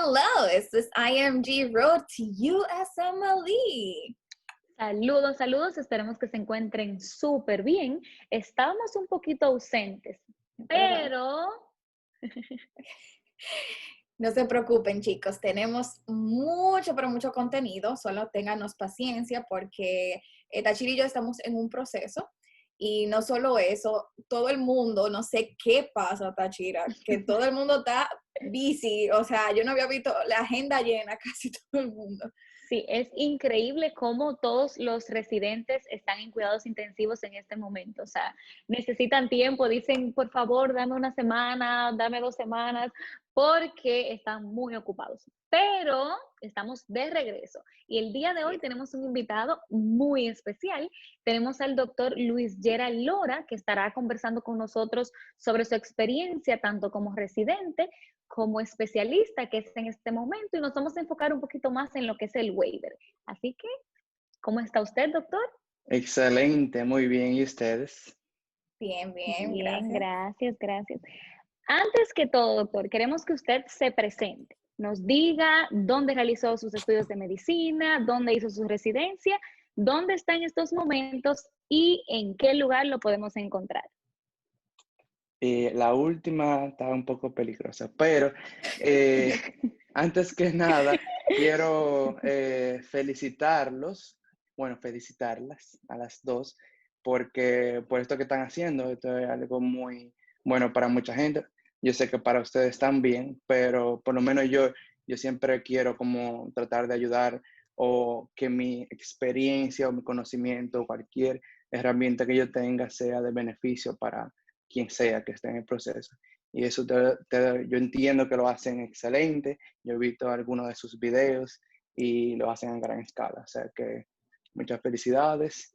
Hello, esto es IMG Road to USMLE. Saludos, saludos, esperemos que se encuentren súper bien. Estábamos un poquito ausentes, pero... No se preocupen, chicos, tenemos mucho, pero mucho contenido, solo ténganos paciencia porque Tachira y yo estamos en un proceso y no solo eso, todo el mundo, no sé qué pasa, Tachira, que todo el mundo está busy, o sea, yo no había visto la agenda llena, casi todo el mundo. Sí, es increíble cómo todos los residentes están en cuidados intensivos en este momento. O sea, necesitan tiempo, dicen, por favor, dame una semana, dame 2 semanas, porque están muy ocupados. Pero estamos de regreso. Y el día de hoy tenemos un invitado muy especial. Tenemos al doctor Luis Gerald Lora, que estará conversando con nosotros sobre su experiencia, tanto como residente como especialista que es en este momento, y nos vamos a enfocar un poquito más en lo que es el waiver. Así que, ¿cómo está usted, doctor? Excelente, muy bien. ¿Y ustedes? Bien, Bien, gracias. gracias. Antes que todo, doctor, queremos que usted se presente, nos diga dónde realizó sus estudios de medicina, dónde hizo su residencia, dónde está en estos momentos y en qué lugar lo podemos encontrar. La última está un poco peligrosa, pero antes que nada, quiero felicitarlas a las dos, porque por esto que están haciendo, esto es algo muy bueno para mucha gente. Yo sé que para ustedes también, pero por lo menos yo siempre quiero como tratar de ayudar o que mi experiencia o mi conocimiento, cualquier herramienta que yo tenga sea de beneficio para quien sea que esté en el proceso. Y eso yo entiendo que lo hacen excelente. Yo he visto algunos de sus videos y lo hacen en gran escala. O sea que muchas felicidades.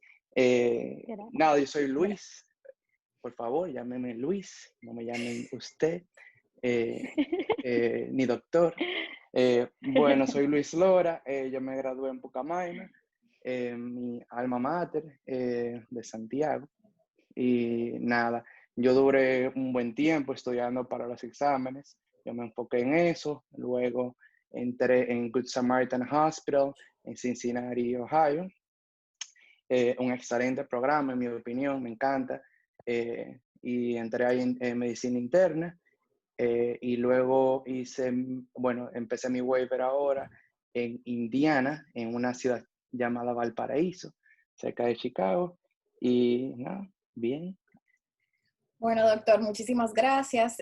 Nada, yo soy Luis. Por favor, llámeme Luis, no me llamen usted, ni doctor. Bueno, soy Luis Lora, yo me gradué en Pucamaima, mi alma mater de Santiago. Y nada, yo duré un buen tiempo estudiando para los exámenes, yo me enfoqué en eso, luego entré en Good Samaritan Hospital en Cincinnati, Ohio, un excelente programa en mi opinión, me encanta, y entré ahí en medicina interna, y luego empecé mi waiver ahora en Indiana, en una ciudad llamada Valparaíso, cerca de Chicago, y nada, bien. Bueno, doctor, muchísimas gracias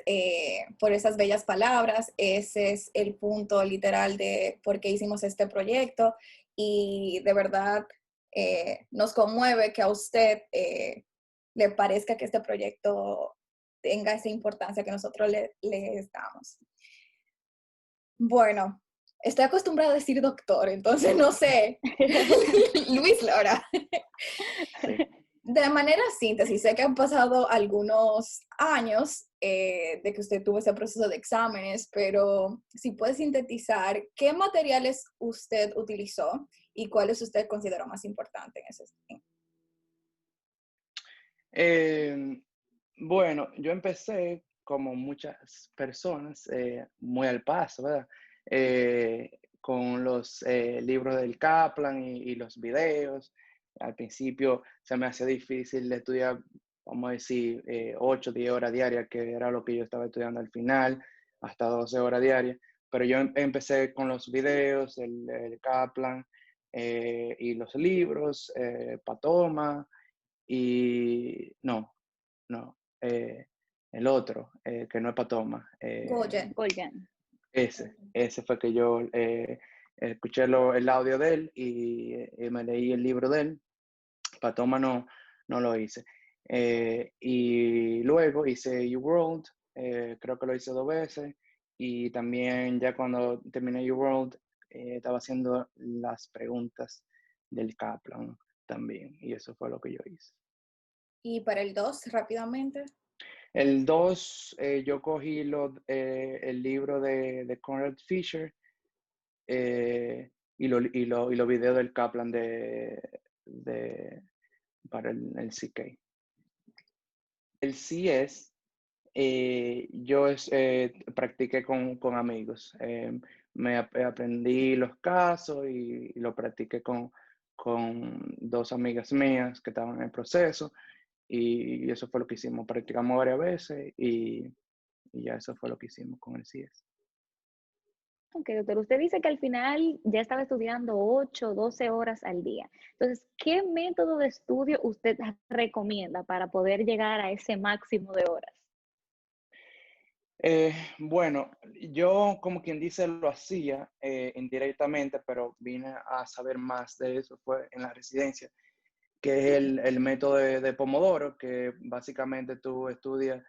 por esas bellas palabras. Ese es el punto literal de por qué hicimos este proyecto y de verdad nos conmueve que a usted le parezca que este proyecto tenga esa importancia que nosotros le damos. Bueno, estoy acostumbrada a decir doctor, entonces no sé. Luis Lora. Sí. De manera síntesis, sé que han pasado algunos años de que usted tuvo ese proceso de exámenes, pero si puede sintetizar, ¿qué materiales usted utilizó y cuáles usted consideró más importantes en ese sentido? Bueno, yo empecé como muchas personas, muy al paso, ¿verdad? Con los libros del Kaplan y los videos. Al principio se me hacía difícil de estudiar, vamos a decir, 8 o 10 horas diarias, que era lo que yo estaba estudiando al final, hasta 12 horas diarias. Pero yo empecé con los videos, el Kaplan y los libros, Patoma y no, el otro, que no es Patoma. Goyen. Ese fue que yo escuché el audio de él y me leí el libro de él. Patoma no lo hice. Y luego hice UWorld, creo que lo hice 2 veces. Y también ya cuando terminé UWorld, estaba haciendo las preguntas del Kaplan también. Y eso fue lo que yo hice. Y para el 2, rápidamente. El 2, yo cogí el libro de Conrad Fisher y los videos del Kaplan para el CK. El CS, yo practiqué con amigos. aprendí los casos y lo practiqué con dos amigas mías que estaban en el proceso y eso fue lo que hicimos. Practicamos varias veces y ya eso fue lo que hicimos con el CS. Ok, doctor, usted dice que al final ya estaba estudiando 8 o 12 horas al día. Entonces, ¿qué método de estudio usted recomienda para poder llegar a ese máximo de horas? Bueno, yo como quien dice lo hacía indirectamente, pero vine a saber más de eso, fue en la residencia, que es el método de Pomodoro, que básicamente tú estudias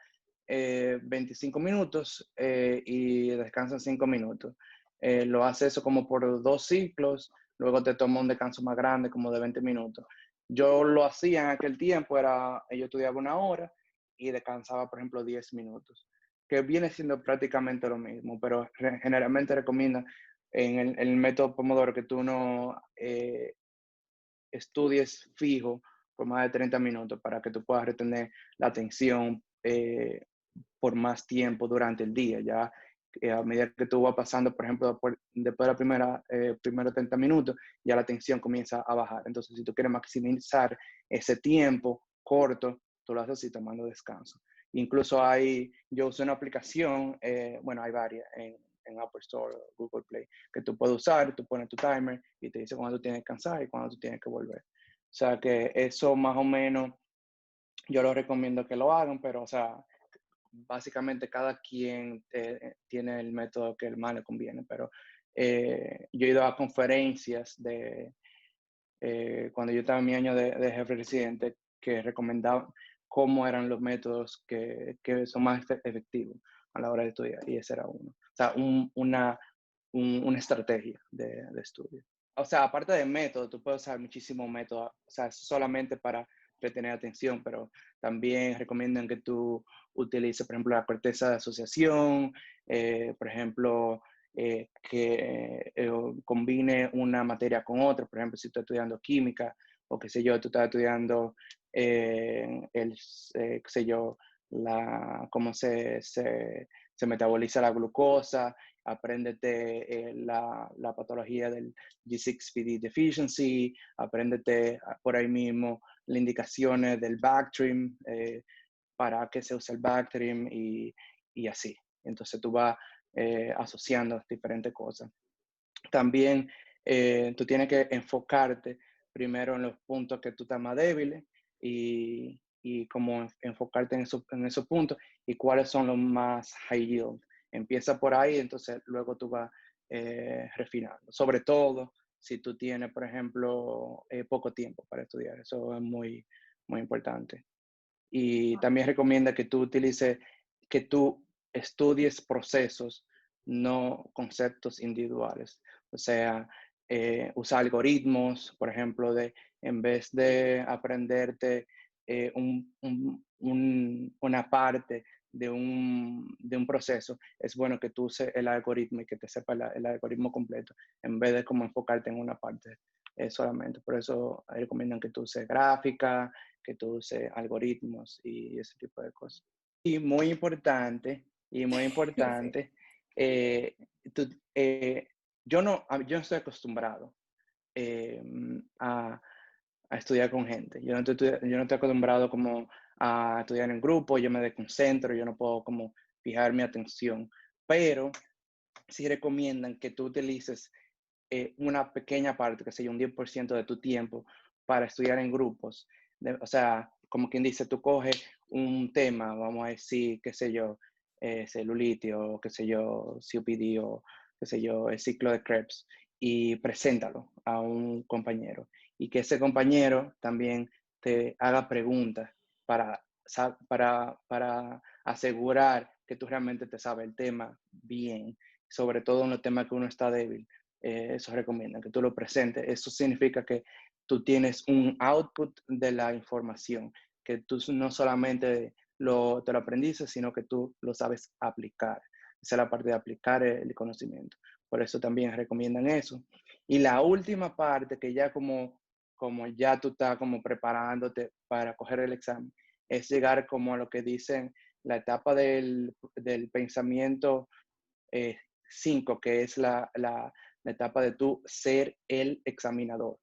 25 minutos y descansas 5 minutos. Lo haces eso como por 2 ciclos, luego te toma un descanso más grande, como de 20 minutos. Yo lo hacía en aquel tiempo, yo estudiaba 1 hora y descansaba, por ejemplo, 10 minutos, que viene siendo prácticamente lo mismo, pero generalmente recomiendan en el método Pomodoro que tú no estudies fijo por más de 30 minutos para que tú puedas retener la atención por más tiempo durante el día. Ya a medida que tú vas pasando, por ejemplo, después de la primeros 30 minutos, ya la tensión comienza a bajar. Entonces, si tú quieres maximizar ese tiempo corto, tú lo haces así tomando descanso. Incluso yo uso una aplicación, bueno, hay varias en Apple Store o Google Play, que tú puedes usar, tú pones tu timer y te dice cuándo tú tienes que descansar y cuándo tú tienes que volver. O sea que eso más o menos yo lo recomiendo que lo hagan, pero o sea, básicamente cada quien tiene el método que más le conviene, pero yo he ido a conferencias cuando yo estaba en mi año de jefe residente que recomendaban cómo eran los métodos que son más efectivos a la hora de estudiar, y ese era uno. O sea, una estrategia de estudio. O sea, aparte de método, tú puedes usar muchísimos métodos, o sea, solamente para retener atención, pero también recomiendan que tú utilices, por ejemplo, la corteza de asociación, por ejemplo, que combine una materia con otra, por ejemplo, si estás estudiando química o qué sé yo, tú estás estudiando qué sé yo, cómo se metaboliza la glucosa, apréndete la patología del G6PD deficiency, apréndete por ahí mismo las indicaciones del Bactrim, para qué se usa el Bactrim y así. Entonces tú vas asociando diferentes cosas. También tú tienes que enfocarte primero en los puntos que tú estás más débiles y como enfocarte en esos puntos y cuáles son los más high yield. Empieza por ahí, entonces luego tú vas refinando. Sobre todo si tú tienes, por ejemplo, poco tiempo para estudiar. Eso es muy, muy importante. Y también recomienda que tú estudies procesos, no conceptos individuales. O sea, usa algoritmos, por ejemplo, en vez de aprenderte una parte de un proceso, es bueno que tú uses el algoritmo y que te sepa el algoritmo completo, en vez de como enfocarte en una parte solamente. Por eso recomiendan que tú uses gráfica, que tú uses algoritmos y ese tipo de cosas. Y muy Sí. importante, eh, tú- eh, yo no estoy acostumbrado eh, a, a estudiar con gente. Yo no estoy acostumbrado como a estudiar en grupo, yo me desconcentro, yo no puedo como fijar mi atención, pero sí recomiendan que tú utilices una pequeña parte, que sea un 10% de tu tiempo para estudiar en grupos. O sea, como quien dice, tú coges un tema, vamos a decir, qué sé yo, celulitis o qué sé yo, COPD o qué sé yo, el ciclo de Krebs y preséntalo a un compañero y que ese compañero también te haga preguntas para, para asegurar que tú realmente te sabes el tema bien, sobre todo en los temas que uno está débil. Eso recomiendan, que tú lo presentes. Eso significa que tú tienes un output de la información, que tú no solamente te lo aprendiste, sino que tú lo sabes aplicar. Esa es la parte de aplicar el conocimiento. Por eso también recomiendan eso. Y la última parte, que ya como ya tú estás como preparándote para coger el examen, es llegar como a lo que dicen la etapa del pensamiento 5, que es la etapa de tú ser el examinador,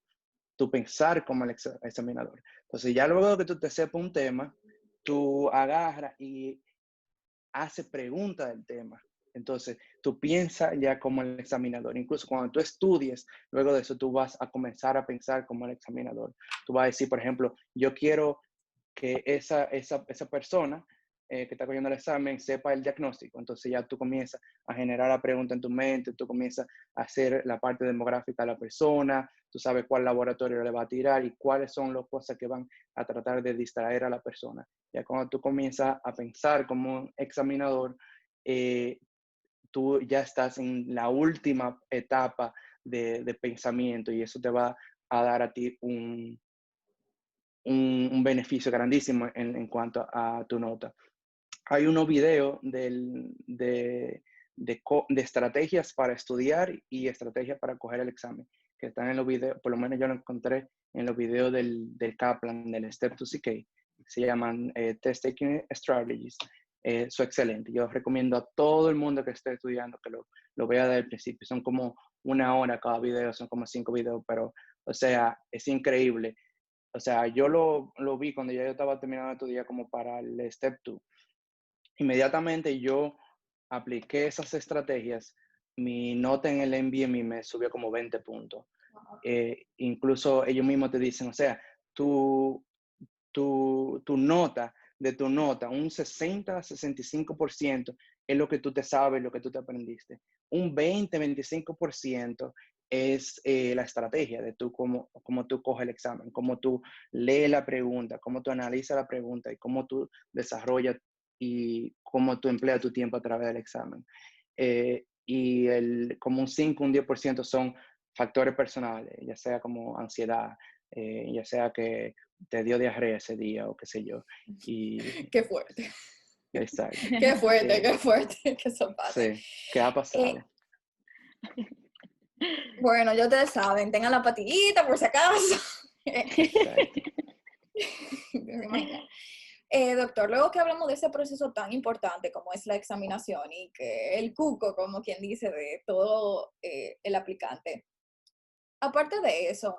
tú pensar como el examinador. Entonces, ya luego que tú te sepas un tema, tú agarras y haces preguntas del tema. Entonces, tú piensas ya como el examinador. Incluso cuando tú estudies, luego de eso tú vas a comenzar a pensar como el examinador. Tú vas a decir, por ejemplo, yo quiero que esa persona que está cogiendo el examen sepa el diagnóstico. Entonces ya tú comienzas a generar la pregunta en tu mente, tú comienzas a hacer la parte demográfica de la persona, tú sabes cuál laboratorio le va a tirar y cuáles son las cosas que van a tratar de distraer a la persona. Ya cuando tú comienzas a pensar como un examinador, tú ya estás en la última etapa de pensamiento y eso te va a dar a ti un beneficio grandísimo en cuanto a tu nota. Hay unos videos de estrategias para estudiar y estrategias para coger el examen, que están en los videos, por lo menos yo lo encontré en los videos del Kaplan, del Step to CK, se llaman Test Taking Strategies. Eso es excelente. Yo recomiendo a todo el mundo que esté estudiando que lo vea desde el principio. Son como 1 hora cada video, son como 5 videos, pero, o sea, es increíble. O sea, yo lo vi cuando ya yo estaba terminando de estudiar como para el Step 2. Inmediatamente yo apliqué esas estrategias, mi nota en el MBMI me subió como 20 puntos. Incluso ellos mismos te dicen, o sea, tu nota, de tu nota, un 60-65% es lo que tú te sabes, lo que tú te aprendiste. Un 20-25% es la estrategia de tú, cómo tú coges el examen, cómo tú lees la pregunta, cómo tú analizas la pregunta y cómo tú desarrollas y cómo tú empleas tu tiempo a través del examen. Y como un 5, un 10% son factores personales, ya sea como ansiedad, ya sea que te dio diarrea ese día o qué sé yo. Y, Qué fuerte. exacto. Qué fuerte, qué fuerte que eso pase. Sí, ¿qué ha pasado? Bueno, ya ustedes saben, tengan la patillita por si acaso. Exacto. Me imagino. Doctor, luego que hablamos de ese proceso tan importante como es la examinación y que el cuco, como quien dice, de todo el aplicante, aparte de eso,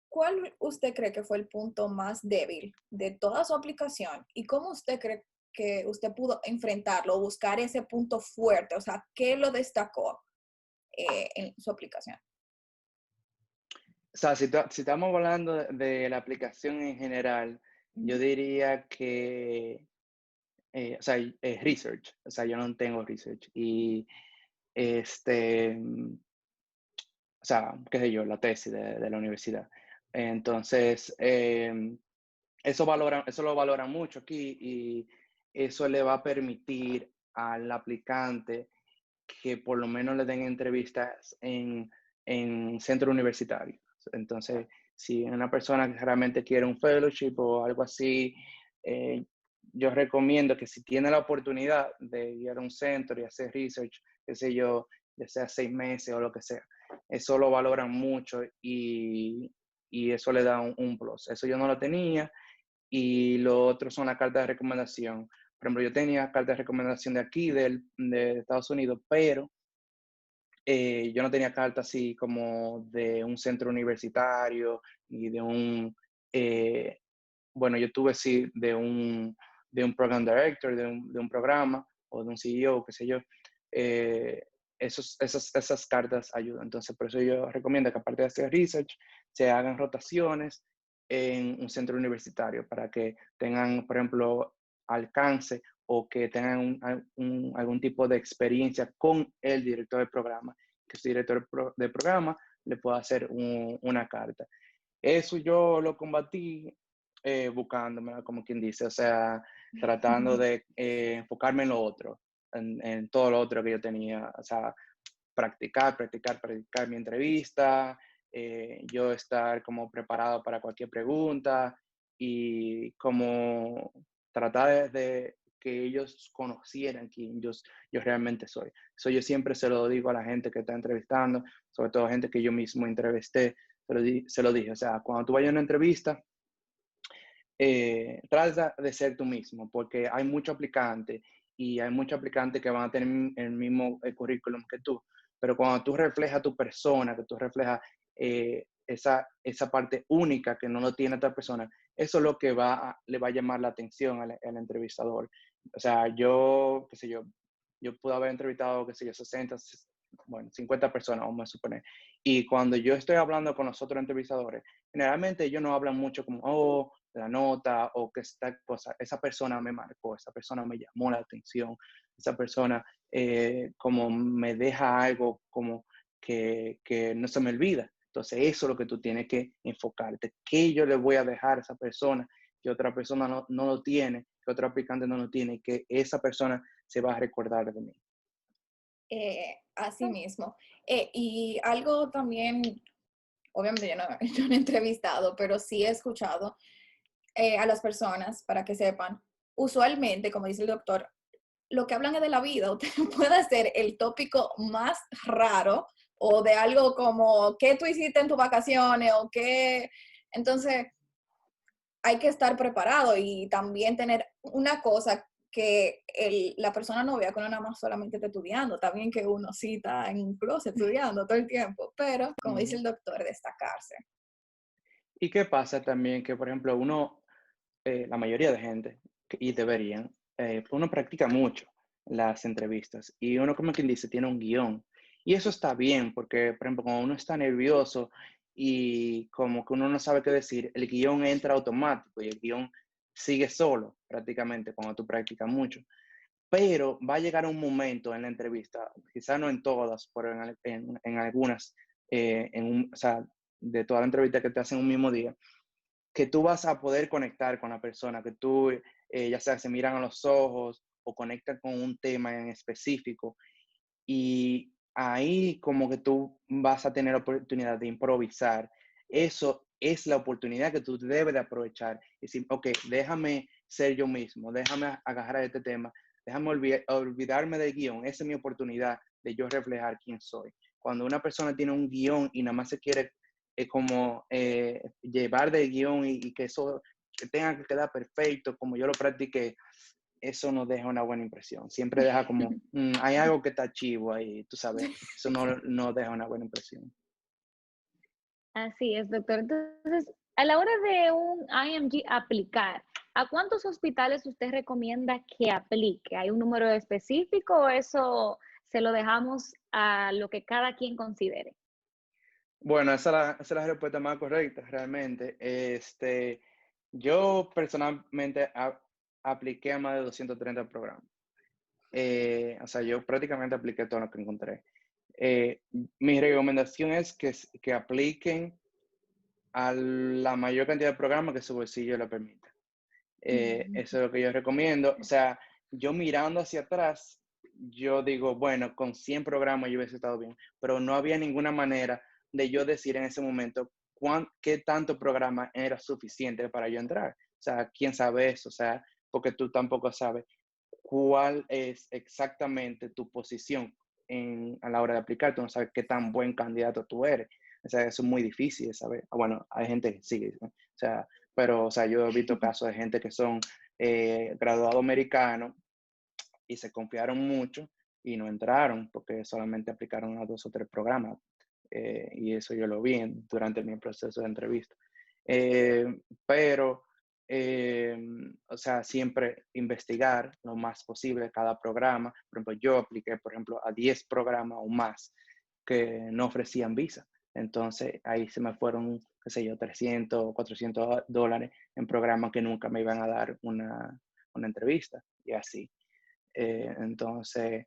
¿cuál usted cree que fue el punto más débil de toda su aplicación y cómo usted cree que usted pudo enfrentarlo, buscar ese punto fuerte? O sea, ¿qué lo destacó en su aplicación? O sea, si estamos hablando de la aplicación en general, yo diría que, o sea, research, o sea, yo no tengo research. Y, o sea, qué sé yo, la tesis de la universidad. Entonces, eso lo valoran mucho aquí y eso le va a permitir al aplicante que por lo menos le den entrevistas en centro universitario. Entonces, si una persona que realmente quiere un fellowship o algo así, eh, yo recomiendo que si tiene la oportunidad de ir a un centro y hacer research, qué sé yo, ya sea 6 meses o lo que sea, eso lo valoran mucho y eso le da un plus. Eso yo no lo tenía y lo otro son las cartas de recomendación. Por ejemplo, yo tenía cartas de recomendación de aquí, de Estados Unidos, pero yo no tenía carta así como de un centro universitario ni de eh, bueno, yo tuve sí de un program director, de un programa o de un CEO, qué sé yo. Eh, esas cartas ayudan. Entonces, por eso yo recomiendo que aparte de hacer research, se hagan rotaciones en un centro universitario para que tengan, por ejemplo, alcance o que tengan algún tipo de experiencia con el director del programa, que su director del programa le pueda hacer una carta. Eso yo lo combatí buscándomela, como quien dice, o sea, tratando de enfocarme en lo otro, en todo lo otro que yo tenía, o sea, practicar mi entrevista, yo estar como preparado para cualquier pregunta y como tratar de que ellos conocieran quién yo realmente soy. Eso yo siempre se lo digo a la gente que está entrevistando, sobre todo gente que yo mismo entrevisté, se lo dije, o sea, cuando tú vayas a una entrevista, trata de ser tú mismo, porque hay muchos aplicantes y hay muchos aplicantes que van a tener el mismo currículum que tú, pero cuando tú reflejas tu persona, que tú reflejas esa parte única que no lo tiene otra persona, eso es lo que le va a llamar la atención al entrevistador. O sea, qué sé yo pude haber entrevistado, qué sé yo, 60, bueno, 50 personas, vamos a suponer. Y cuando yo estoy hablando con los otros entrevistadores, generalmente ellos no hablan mucho como, oh, la nota o que esta cosa, esa persona me marcó, esa persona me llamó la atención, esa persona como me deja algo como que no se me olvida. Entonces eso es lo que tú tienes que enfocarte. ¿Qué yo le voy a dejar a esa persona que otra persona no lo tiene, que otro aplicante no lo tiene, que esa persona se va a recordar de mí? Así mismo. Y algo también, obviamente yo no, yo no he entrevistado, pero sí he escuchado a las personas para que sepan, usualmente, como dice el doctor, lo que hablan es de la vida. Usted puede ser el tópico más raro o de algo como qué tú hiciste en tus vacaciones o qué. Entonces, hay que estar preparado y también tener una cosa que la persona no vea que uno nada más solamente está estudiando. Está bien que uno sí está en un closet estudiando todo el tiempo, pero como dice el doctor, destacarse. ¿Y qué pasa también? Que, por ejemplo, la mayoría de gente, y deberían, uno practica mucho las entrevistas y uno, como quien dice, tiene un guión. Y eso está bien porque, por ejemplo, cuando uno está nervioso y como que uno no sabe qué decir, el guión entra automático y el guión sigue solo prácticamente cuando tú practicas mucho. Pero va a llegar un momento en la entrevista, quizás no en todas, pero en algunas, o sea, de toda la entrevista que te hacen un mismo día, que tú vas a poder conectar con la persona, que tú, ya sea se miran a los ojos o conectan con un tema en específico. Y ahí como que tú vas a tener oportunidad de improvisar. Eso es la oportunidad que tú debes de aprovechar. Y decir, ok, déjame ser yo mismo, déjame agarrar este tema, déjame olvidarme del guión. Esa es mi oportunidad de yo reflejar quién soy. Cuando una persona tiene un guión y nada más se quiere llevar del guión y que eso que tenga que quedar perfecto, como yo lo practiqué, eso no deja una buena impresión. Siempre deja como, hay algo que está chivo ahí, tú sabes, eso no deja una buena impresión. Así es, doctor. Entonces, a la hora de un IMG aplicar, ¿a cuántos hospitales usted recomienda que aplique? ¿Hay un número específico o eso se lo dejamos a lo que cada quien considere? Bueno, esa es la respuesta más correcta, realmente. Yo personalmente apliqué a más de 230 programas. O sea, yo prácticamente apliqué todo lo que encontré. Mi recomendación es que apliquen a la mayor cantidad de programas que su bolsillo le permita. Eso es lo que yo recomiendo. O sea, yo mirando hacia atrás, yo digo, bueno, con 100 programas yo hubiese estado bien, pero no había ninguna manera de yo decir en ese momento qué tanto programa era suficiente para yo entrar. O sea, ¿quién sabe eso? O sea, porque tú tampoco sabes cuál es exactamente tu posición a la hora de aplicar. Tú no sabes qué tan buen candidato tú eres. O sea, eso es muy difícil de saber. Bueno, hay gente que sí, ¿no? O sea, pero, o sea, yo he visto casos de gente que son graduados americanos y se confiaron mucho y no entraron porque solamente aplicaron a 2 o 3 programas. Y eso yo lo vi durante mi proceso de entrevista. Pero, o sea, siempre investigar lo más posible cada programa. Por ejemplo, yo apliqué, por ejemplo, a 10 programas o más que no ofrecían visa. Entonces, ahí se me fueron, qué sé yo, 300 o $400 en programas que nunca me iban a dar una entrevista y así. Entonces,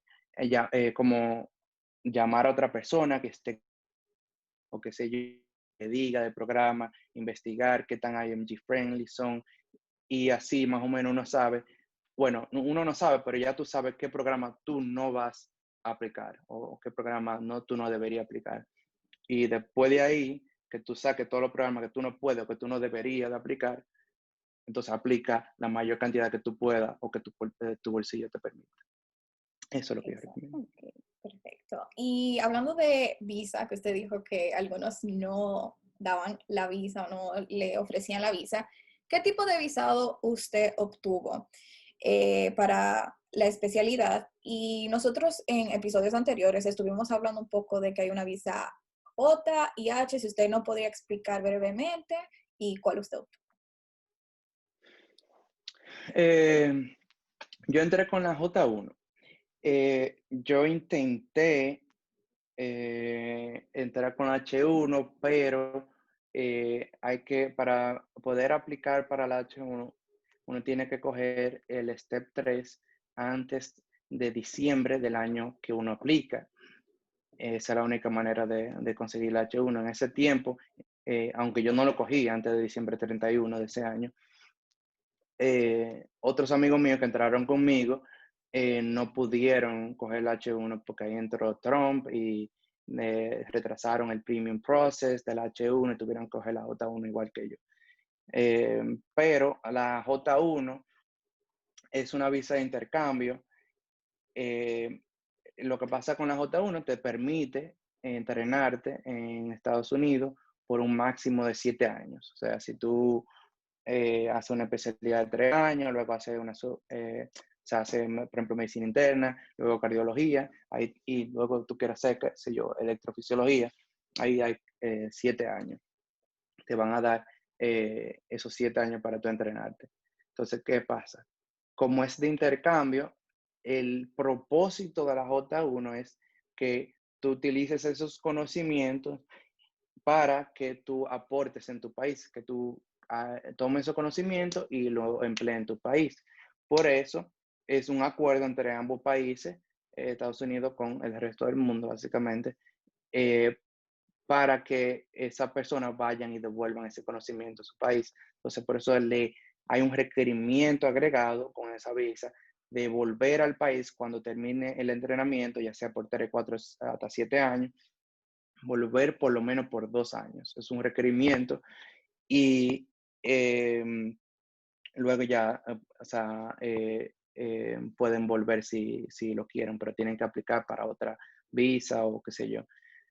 como llamar a otra persona que esté o que sé yo, que diga del programa, investigar qué tan IMG friendly son y así más o menos uno sabe, bueno, uno no sabe, pero ya tú sabes qué programa tú no vas a aplicar o qué programa tú no deberías aplicar. Y después de ahí, que tú saques todos los programas que tú no puedes o que tú no deberías de aplicar, entonces aplica la mayor cantidad que tú puedas o que tu bolsillo te permita. Eso es lo que yo Exacto. recomiendo. Ok, perfecto. Y hablando de visa, que usted dijo que algunos no daban la visa o no le ofrecían la visa, ¿qué tipo de visado usted obtuvo para la especialidad. Y nosotros en episodios anteriores estuvimos hablando un poco de que hay una visa J y H, si usted no podría explicar brevemente y cuál usted optó. Yo entré con la J1. Yo intenté entrar con la H1, pero para poder aplicar para la H1, uno tiene que coger el Step 3 antes de diciembre del año que uno aplica. Esa es la única manera de conseguir la H1 en ese tiempo, aunque yo no lo cogí antes de diciembre 31 de ese año. Otros amigos míos que entraron conmigo no pudieron coger el H1 porque ahí entró Trump y retrasaron el premium process del H1 y tuvieron que coger la J1 igual que yo. Pero la J1 es una visa de intercambio. Lo que pasa con la J1 te permite entrenarte en Estados Unidos por un máximo de 7 años. O sea, si tú hace una especialidad de 3 años, luego hace se hace, por ejemplo, medicina interna, luego cardiología, y luego tú quieres hacer, qué sé yo, electrofisiología, ahí hay 7 años. Te van a dar esos 7 años para tú entrenarte. Entonces, ¿qué pasa? Como es de intercambio, el propósito de la J1 es que tú utilices esos conocimientos para que tú aportes en tu país, que tú tomes esos conocimientos y lo emplees en tu país. Por eso es un acuerdo entre ambos países, Estados Unidos con el resto del mundo, básicamente, para que esas personas vayan y devuelvan ese conocimiento a su país. Entonces, por eso hay un requerimiento agregado con esa visa de volver al país cuando termine el entrenamiento, ya sea por 3, 4, hasta 7 años, volver por lo menos por 2 años. Es un requerimiento y luego ya, o sea, pueden volver si lo quieren, pero tienen que aplicar para otra visa o qué sé yo.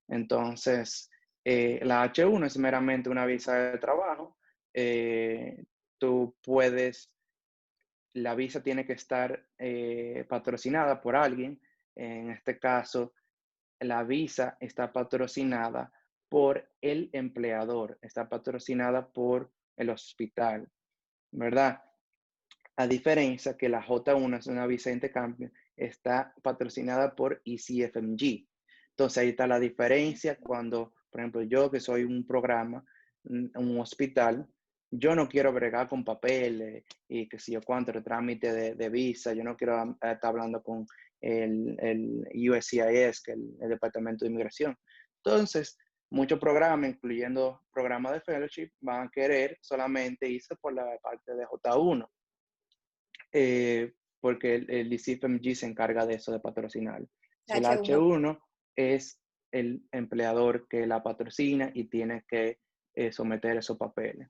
Entonces, la H1 es meramente una visa de trabajo. Tú puedes, la visa tiene que estar patrocinada por alguien. En este caso, la visa está patrocinada por el empleador, está patrocinada por el hospital, ¿verdad? A diferencia que la J1 es una visa de intercambio, está patrocinada por ECFMG. Entonces ahí está la diferencia cuando, por ejemplo, yo que soy un programa, un hospital, yo no quiero bregar con papeles y que si yo cuánto el trámite de visa, yo no quiero estar hablando con el USCIS, que es el Departamento de Inmigración. Entonces, muchos programas, incluyendo programas de fellowship, van a querer solamente irse por la parte de J1. Porque el ICFMG se encarga de eso, de patrocinar. So, el H1 es el empleador que la patrocina y tiene que someter esos papeles.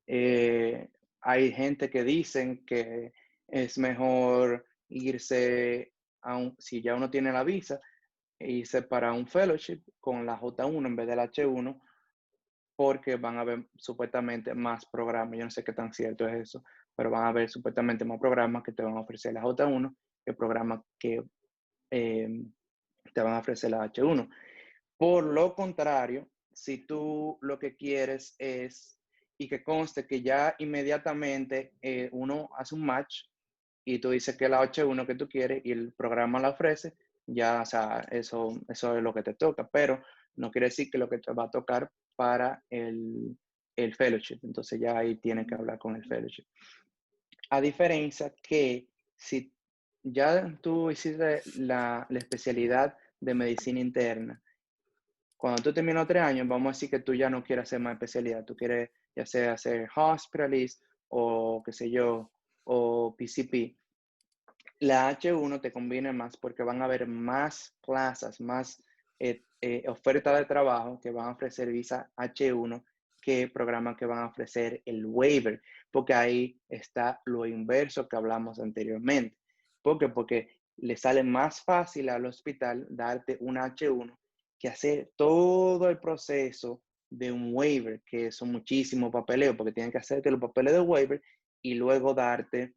Hay gente que dicen que es mejor irse, si ya uno tiene la visa, irse para un fellowship con la J1 en vez del H1, porque van a haber supuestamente más programas. Yo no sé qué tan cierto es eso, pero van a haber supuestamente más programas que te van a ofrecer la J1 que programas que te van a ofrecer la H1. Por lo contrario, si tú lo que quieres es, y que conste que ya inmediatamente uno hace un match y tú dices que la H1 que tú quieres y el programa la ofrece, ya, o sea, eso es lo que te toca, pero no quiere decir que lo que te va a tocar para el fellowship. Entonces ya ahí tienes que hablar con el fellowship. A diferencia que si ya tú hiciste la especialidad de medicina interna, cuando tú terminas 3 años, vamos a decir que tú ya no quieres hacer más especialidad, tú quieres ya sea ser hospitalist o qué sé yo, o PCP. La H1 te conviene más porque van a haber más plazas, más ofertas de trabajo que van a ofrecer visa H1 que programas que van a ofrecer el waiver, porque ahí está lo inverso que hablamos anteriormente. ¿Por qué? Porque le sale más fácil al hospital darte una H1 que hacer todo el proceso de un waiver, que son muchísimos papeleos, porque tienen que hacerte los papeles de waiver y luego darte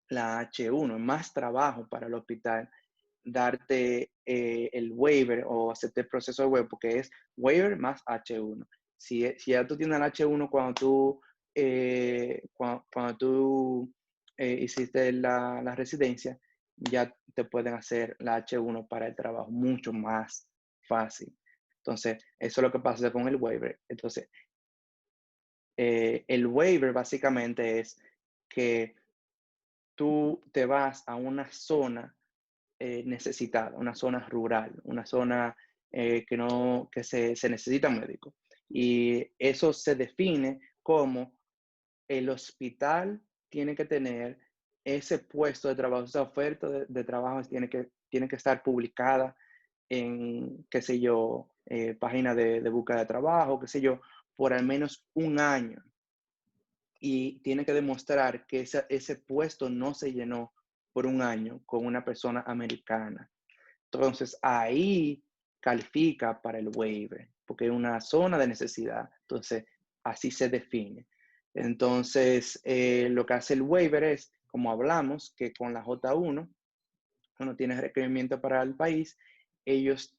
la H1, es más trabajo para el hospital darte el waiver o hacerte el proceso de waiver, porque es waiver más H1. Si ya tú tienes el H1 cuando tú hiciste la residencia, ya te pueden hacer la H1 para el trabajo mucho más fácil. Entonces, eso es lo que pasa con el waiver. Entonces, el waiver básicamente es que tú te vas a una zona necesitada, una zona rural, una zona que se necesita médico. Y eso se define como el hospital tiene que tener ese puesto de trabajo, esa oferta de trabajo tiene que estar publicada en, qué sé yo, página de búsqueda de trabajo, qué sé yo, por al menos un año. Y tiene que demostrar que ese puesto no se llenó por un año con una persona americana. Entonces, ahí califica para el waiver, porque es una zona de necesidad. Entonces, así se define. Entonces, lo que hace el waiver es, como hablamos, que con la J1, cuando tienes requerimiento para el país, ellos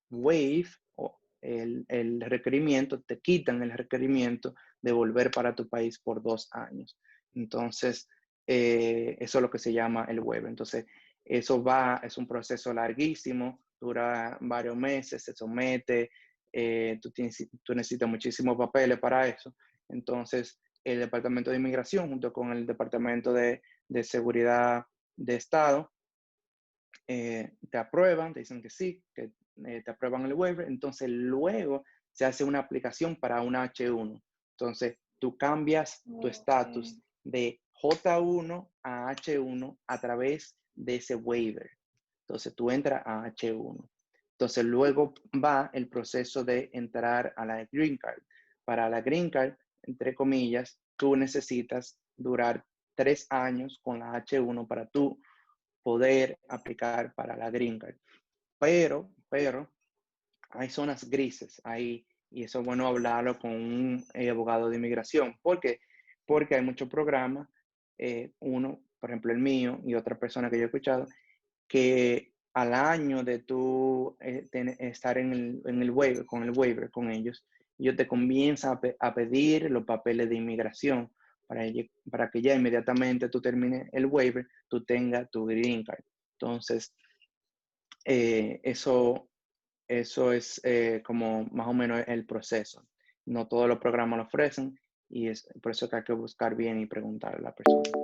waive el requerimiento, te quitan el requerimiento de volver para tu país por 2 años. Entonces, eso es lo que se llama el waiver. Entonces, es un proceso larguísimo, dura varios meses, se somete, tú necesitas muchísimos papeles para eso. Entonces, el Departamento de Inmigración, junto con el Departamento de Seguridad de Estado, te aprueban, te dicen que sí, que te aprueban el waiver, entonces luego se hace una aplicación para una H1. Entonces, tú cambias tu estatus Ok. de J1 a H1 a través de ese waiver. Entonces, tú entras a H1. Entonces, luego va el proceso de entrar a la Green Card. Para la Green Card, entre comillas, tú necesitas durar 3 años con la H1 para tú poder aplicar para la Green Card. Pero hay zonas grises ahí y eso es bueno hablarlo con un abogado de inmigración. ¿Por qué? Porque hay muchos programas, uno, por ejemplo el mío y otra persona que yo he escuchado, que al año de tú estar en el waiver, con ellos te comienzan a pedir los papeles de inmigración para que ya inmediatamente tú termines el waiver, tú tengas tu green card. Entonces, eso es como más o menos el proceso. No todos los programas lo ofrecen y es por eso que hay que buscar bien y preguntarle a la persona.